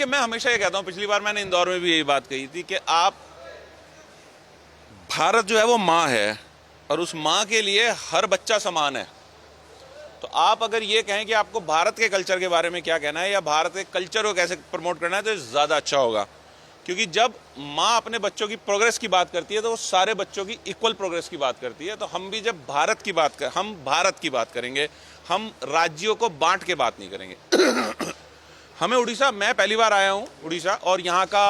देखिए, मैं हमेशा ये कहता हूँ, पिछली बार मैंने इंदौर में भी यही बात कही थी कि आप, भारत जो है वो माँ है और उस माँ के लिए हर बच्चा समान है। तो आप अगर ये कहें कि आपको भारत के कल्चर के बारे में क्या कहना है या भारत के कल्चर को कैसे प्रमोट करना है, तो ज़्यादा अच्छा होगा। क्योंकि जब माँ अपने बच्चों की प्रोग्रेस की बात करती है तो वो सारे बच्चों की इक्वल प्रोग्रेस की बात करती है। तो हम भी जब हम भारत की बात करेंगे, हम राज्यों को बांट के बात नहीं करेंगे। हमें उड़ीसा, मैं पहली बार आया हूँ उड़ीसा, और यहाँ का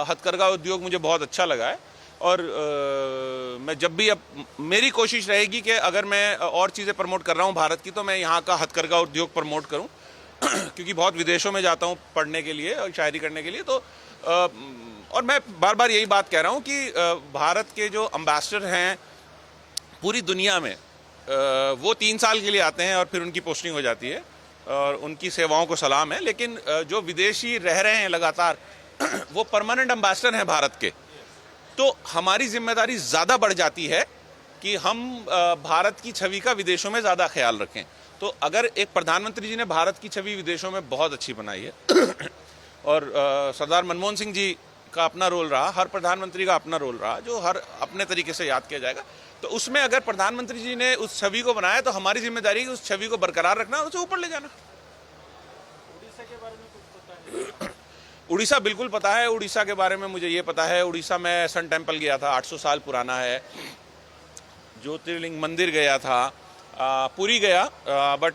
हथकरघा उद्योग मुझे बहुत अच्छा लगा है। और मैं जब भी, अब मेरी कोशिश रहेगी कि अगर मैं और चीज़ें प्रमोट कर रहा हूँ भारत की, तो मैं यहाँ का हथकरघा उद्योग प्रमोट करूँ। क्योंकि बहुत विदेशों में जाता हूँ पढ़ने के लिए और शायरी करने के लिए, तो और मैं बार बार यही बात कह रहा हूँ कि भारत के जो अम्बेसडर हैं पूरी दुनिया में, वो 3 साल के लिए आते हैं और फिर उनकी पोस्टिंग हो जाती है, और उनकी सेवाओं को सलाम है। लेकिन जो विदेशी रह रहे हैं लगातार, वो परमानेंट अम्बेसडर हैं भारत के। तो हमारी जिम्मेदारी ज़्यादा बढ़ जाती है कि हम भारत की छवि का विदेशों में ज़्यादा ख्याल रखें। तो अगर एक प्रधानमंत्री जी ने भारत की छवि विदेशों में बहुत अच्छी बनाई है और सरदार मनमोहन सिंह जी का अपना रोल रहा, हर प्रधानमंत्री का अपना रोल रहा, जो हर अपने तरीके से याद किया जाएगा। तो उसमें अगर प्रधानमंत्री जी ने उस छवि को बनाया, तो हमारी जिम्मेदारी है उस छवि को बरकरार रखना और उसे ऊपर ले जाना। उड़ीसा के बारे में कुछ पता है? उड़ीसा बिल्कुल पता है। उड़ीसा के बारे में मुझे ये पता है, उड़ीसा में सन टेम्पल गया था, 800 साल पुराना है। ज्योतिर्लिंग मंदिर गया था, पुरी गया, बट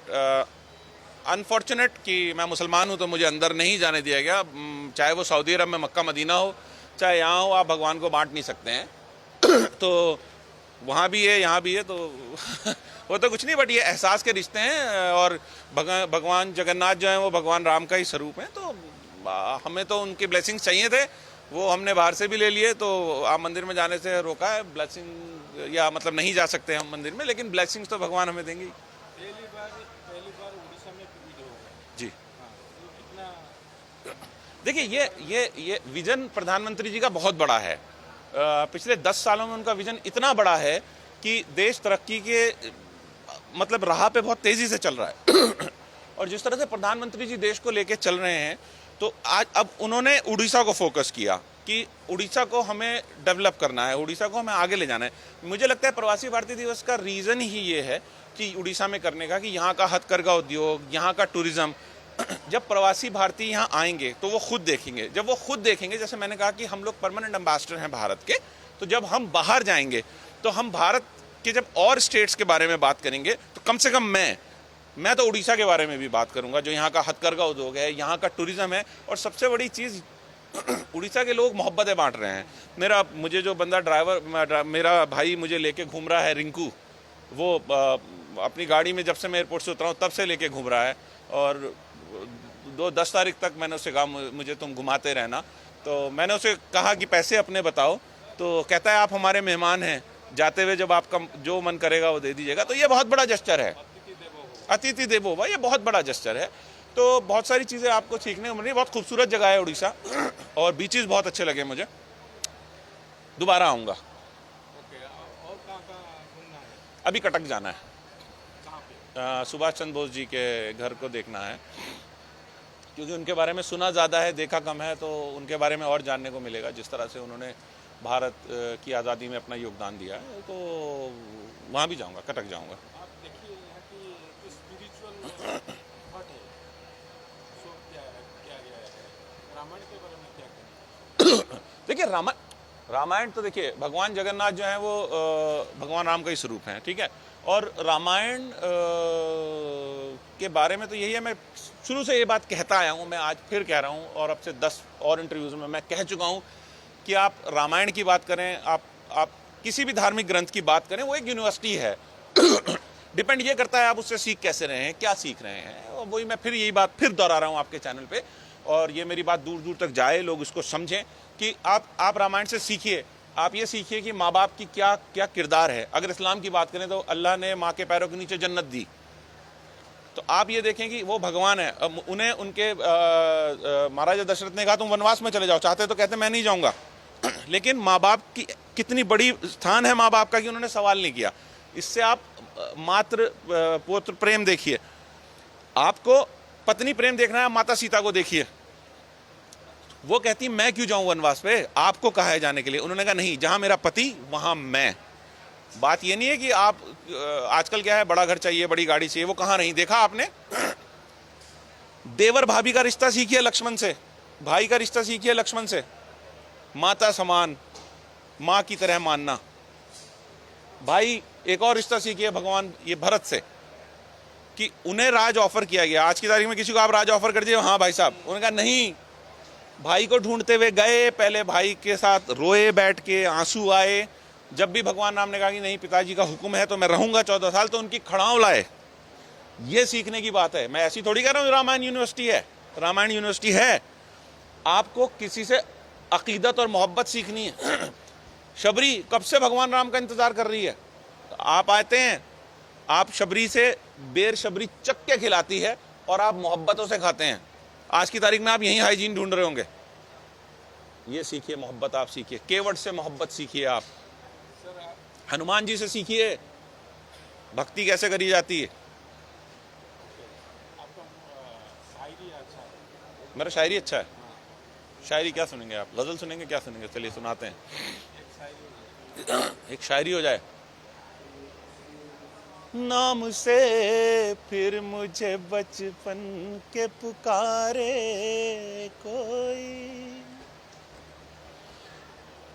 अनफॉर्चुनेट कि मैं मुसलमान हूँ तो मुझे अंदर नहीं जाने दिया गया। चाहे वो सऊदी अरब में मक्का मदीना हो, चाहे यहाँ हो, आप भगवान को बांट नहीं सकते हैं। तो वहाँ भी है, यहाँ भी है, तो वो तो कुछ नहीं, बट ये एहसास के रिश्ते हैं। और भगवान जगन्नाथ जो हैं वो भगवान राम का ही स्वरूप है। तो हमें तो उनके ब्लेसिंग्स चाहिए थे, वो हमने बाहर से भी ले लिए। तो आप मंदिर में जाने से रोका है, ब्लेसिंग, या मतलब नहीं जा सकते हम मंदिर में, लेकिन ब्लेसिंग्स तो भगवान हमें देंगे। पहली बार उड़ीसा में विजिट होगा जी, कितना? देखिए, ये विजन प्रधानमंत्री जी का बहुत बड़ा है। पिछले 10 सालों में उनका विजन इतना बड़ा है कि देश तरक्की के मतलब राह पे बहुत तेजी से चल रहा है। और जिस तरह से प्रधानमंत्री जी देश को लेके चल रहे हैं, तो आज अब उन्होंने उड़ीसा को फोकस किया कि उड़ीसा को हमें डेवलप करना है, उड़ीसा को हमें आगे ले जाना है। मुझे लगता है प्रवासी भारतीय दिवस का रीज़न ही ये है कि उड़ीसा में करने का, कि यहाँ का हथकरघा उद्योग, यहाँ का टूरिज़्म, जब प्रवासी भारतीय यहाँ आएंगे तो वो खुद देखेंगे। जब वो खुद देखेंगे, जैसे मैंने कहा कि हम लोग परमानेंट एम्बेसडर हैं भारत के, तो जब हम बाहर जाएंगे तो हम भारत के जब और स्टेट्स के बारे में बात करेंगे, तो कम से कम मैं तो उड़ीसा के बारे में भी बात करूंगा, जो यहाँ का हथकरघा उद्योग है, यहाँ का टूरिज्म है। और सबसे बड़ी चीज़, उड़ीसा के लोग मोहब्बतें बांट रहे हैं। मुझे जो बंदा ड्राइवर, मेरा भाई मुझे लेके घूम रहा है, रिंकू, वो अपनी गाड़ी में जब से मैं एयरपोर्ट से उतरा हूँ तब से लेके घूम रहा है। और 10 तारीख तक मैंने उससे कहा मुझे तुम घुमाते रहना। तो मैंने उसे कहा कि पैसे अपने बताओ, तो कहता है आप हमारे मेहमान हैं, जाते हुए जब आपका जो मन करेगा वो दे दीजिएगा। तो ये बहुत बड़ा जेस्चर है, अतिथि देवो भव, ये बहुत बड़ा जेस्चर है। तो बहुत सारी चीज़ें आपको सीखने को मिल रही। बहुत खूबसूरत जगह है उड़ीसा, और बीचेस बहुत अच्छे लगे मुझे, दोबारा आऊँगा। और कहाँ घूमना है? अभी कटक जाना है, कहाँ पे? सुभाष चंद्र बोस जी के घर को देखना है, क्योंकि उनके बारे में सुना ज़्यादा है, देखा कम है। तो उनके बारे में और जानने को मिलेगा, जिस तरह से उन्होंने भारत की आज़ादी में अपना योगदान दिया है। तो वहाँ भी जाऊँगा, कटक जाऊँगा। आप देखिए यहाँ की स्पिरिचुअल हट है, सो क्या गया है, रामायण के बारे में क्या कहें? देखिए, रामायण तो देखिए, भगवान जगन्नाथ जो हैं वो भगवान राम का ही स्वरूप हैं, ठीक है। और रामायण के बारे में तो यही है, मैं शुरू से ये बात कहता आया हूँ, मैं आज फिर कह रहा हूँ, और अब से 10 और इंटरव्यूज़ में मैं कह चुका हूँ कि आप रामायण की बात करें, आप किसी भी धार्मिक ग्रंथ की बात करें, वो एक यूनिवर्सिटी है। डिपेंड ये करता है आप उससे सीख कैसे रहे हैं, क्या सीख रहे हैं। और वही मैं फिर यही बात फिर दोहरा रहा हूँ आपके चैनल पे, और ये मेरी बात दूर दूर तक जाए, लोग इसको समझें कि आप रामायण से सीखिए। आप ये सीखिए कि माँ बाप की क्या क्या किरदार है। अगर इस्लाम की बात करें तो अल्लाह ने माँ के पैरों के नीचे जन्नत दी, तो आप ये देखें कि वो भगवान है। उन्हें उनके महाराजा दशरथ ने कहा तुम वनवास में चले जाओ, चाहते तो कहते मैं नहीं जाऊँगा। लेकिन माँ बाप की कितनी बड़ी स्थान है माँ बाप का कि उन्होंने सवाल नहीं किया। इससे आप मात्र पुत्र प्रेम देखिए, आपको पत्नी प्रेम देखना है, माता सीता को देखिए। वो कहती मैं क्यों जाऊं वनवास पे, आपको कहा है जाने के लिए। उन्होंने कहा नहीं, जहां मेरा पति वहां मैं। बात ये नहीं है कि आप आजकल क्या है, बड़ा घर चाहिए, बड़ी गाड़ी चाहिए, वो कहां नहीं देखा आपने। देवर भाभी का रिश्ता सीखिए लक्ष्मण से, भाई का रिश्ता सीखिए लक्ष्मण से, माता समान, मां की तरह मानना। भाई एक और रिश्ता सीखिए भगवान ये भरत से, कि उन्हें राज ऑफर किया गया। आज की तारीख में किसी को आप राज ऑफर कर दिए, हाँ भाई साहब, उन्होंने कहा नहीं। भाई को ढूंढते हुए गए, पहले भाई के साथ रोए, बैठ के आंसू आए। जब भी भगवान राम ने कहा कि नहीं पिताजी का हुक्म है तो मैं रहूंगा 14 साल, तो उनकी खड़ाव लाए। ये सीखने की बात है। मैं ऐसी थोड़ी कह रहा हूं रामायण यूनिवर्सिटी है, रामायण यूनिवर्सिटी है। आपको किसी से अकीदत और मोहब्बत सीखनी है। शबरी कब से भगवान राम का इंतजार कर रही है, आप आते हैं, आप शबरी से बेर शबरी चक के खिलाती है और आप मोहब्बतों से खाते हैं। आज की तारीख में आप यही हाइजीन ढूंढ रहे होंगे। ये सीखिए, मोहब्बत आप सीखिए, केवट से मोहब्बत सीखिए। आप हनुमान जी से सीखिए भक्ति कैसे करी जाती है। आपका शायरी अच्छा है। मेरा शायरी अच्छा है। शायरी क्या सुनेंगे आप, गजल सुनेंगे, क्या सुनेंगे? चलिए सुनाते हैं, एक शायरी एक शायरी हो जाए। नाम से फिर मुझे बचपन के पुकारे कोई,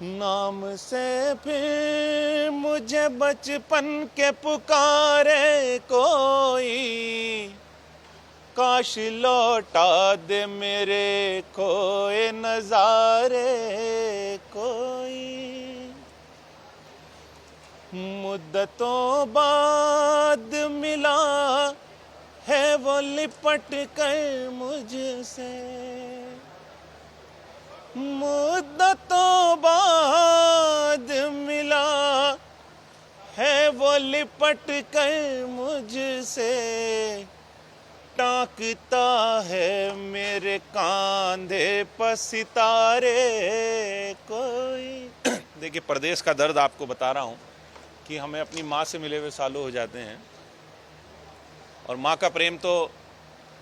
नाम से फिर मुझे बचपन के पुकारे कोई, काश लौटा दे मेरे खोए नजारे कोई। मुद्दतों बाद मिला है वो लिपट कर मुझसे, मुद्दतों बाद मिला है वो लिपट कर मुझसे, टांकता है मेरे कांधे पर सितारे कोई। देखिए परदेश का दर्द आपको बता रहा हूं कि हमें अपनी माँ से मिले हुए सालों हो जाते हैं, और माँ का प्रेम तो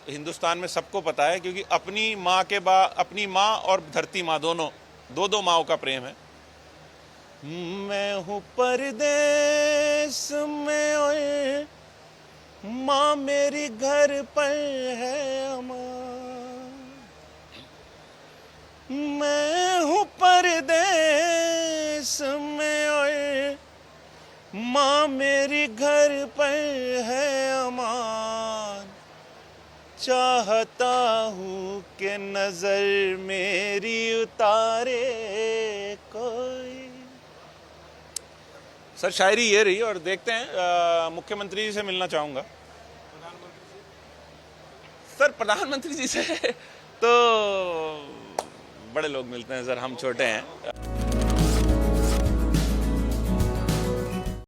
हिंदुस्तान में सबको पता है, क्योंकि अपनी माँ के बाद अपनी माँ और धरती माँ दोनों दो माँओं का प्रेम है। मैं हूँ परदेश में और माँ मेरी घर पर है अमां, मैं हूँ परदेश में और माँ मेरी घर पर है अमान, चाहता हूँ कि नजर मेरी उतारे कोई। सर शायरी ये रही, और देखते हैं मुख्यमंत्री जी से मिलना चाहूँगा। सर प्रधानमंत्री जी से तो बड़े लोग मिलते हैं सर, हम छोटे हैं।